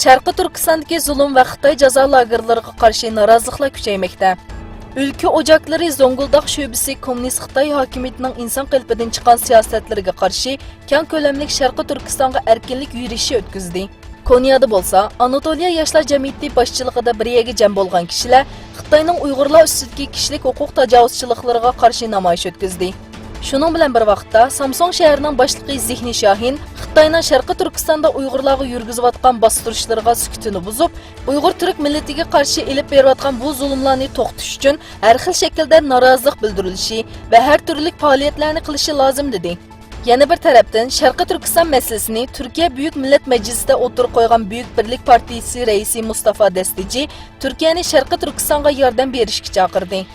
Sharqi Turkistondagi zulm va Xitoy jazo lagerlariga qarshi noroziliklar kuchaymoqda. Ülke ocakları Zonguldak şöbesi Komünist Xitay hakimiyetining inson qalbidan chiqqan siyosatlariga qarshi keng ko'lamli Sharqi Turkistonga erkinlik yurishi o'tkazdi. Konyada bo'lsa, Anatoliya yoshlar jamiyati boshchiligida bir yerga jam bo'lgan kishilar Xitoyning Uyg'urlar ustidagi kishilik huquq tajovuzchiliklariga qarshi namoyish o'tkazdi. Shuning bilan bir vaqtda Samsun shahrining boshlig'i Zihni Shohin Xitoyning Sharqi Turkistonda Uyg'urlarga yurgizayotgan bostirishlarga sukutini buzib, Uyg'ur turk millatiga qarshi elib berayotgan bu zulmlarni to'xtatish uchun har xil shaklda norozilik bildirilishi va har turli faoliyatlarni qilishi lozim dedi. Yana bir tarafdan Sharqi Turkiston masalasini Turkiya Büyük Millet Meclisi'nde o'tirib qo'ygan Büyük Birlik Partiyasi raisi Mustafa Destici Turkiyani Sharqi Turkistonga yordam berishga chaqirdi.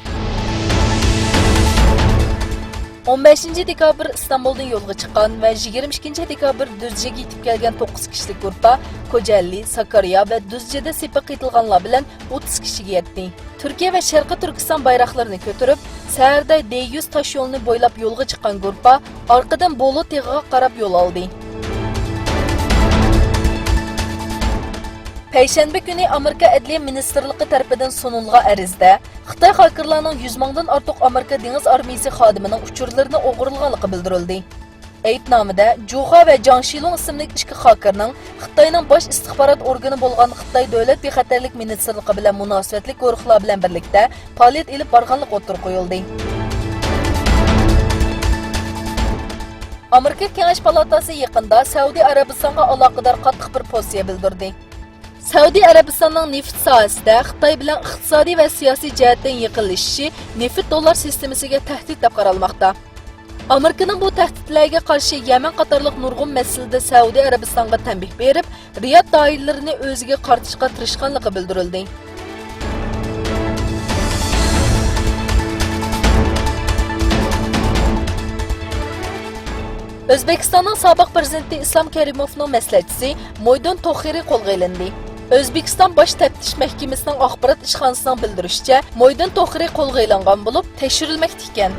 15 dekabr İstanbul'dan yo'lga chiqqan va 22 dekabr Düzce'ga yetib kelgan 9 kishilik guruh Kocaeli, Sakarya va Düzce'de sepib qitilganlar bilan 30 kishiga yetdi. Turkiya va Sharqi Turkiston bayroqlarini ko'tarib, Saharda D100 tosh yo'lini bo'ylab yo'lga chiqqan guruh orqadan Bolu teg'iga qarab yo'l oldi. Payshanba kuni Amerika Adliya Ministerligi tarafidan sunilgan arizda Xitoy hakerlarning 100 mingdan ortiq Amerika dengiz armiyasi xodimining uchurlarini o'g'irlaganligi bildirildi. Aybnomada Juha va Jang Shilong ismli ikki hakerning Xitoyning bosh istixborot organi bo'lgan Xitoy Davlat bexatarlik ministerligi bilan munosabatli guruhlar bilan birlikda faoliyat olib borganligi o'tirib qo'yildi. Amerika Kengash palatasi yaqinda Saudiya Arabistonga aloqador qattiq bir pozitsiya bildirdi. Saudiya Arabistonning neft sohasida Xitoy bilan iqtisodiy va siyosiy jihatdan yaqinlashishi neft dollar sistemasiga tahdid deb qaralmoqda. Amerikaning bu tahdidlarga qarshi Yaman qatorliq nurg'un masalada Saudiya Arabistonga tanbeh berib, Riyod doiralarini o'ziga qartishga tirishganligi bildirildi. O'zbekistonning sobiq prezidenti Islom Karimovning maslahatchisi Mo'ydin To'xiri qo'lga olindi. O'zbekiston Bosh taftish mahkamasining axborot ishxonasining bildirishicha, Mo'ydin To'xiri qo'lga olingan bo'lib, tekshirilmoqda ekan.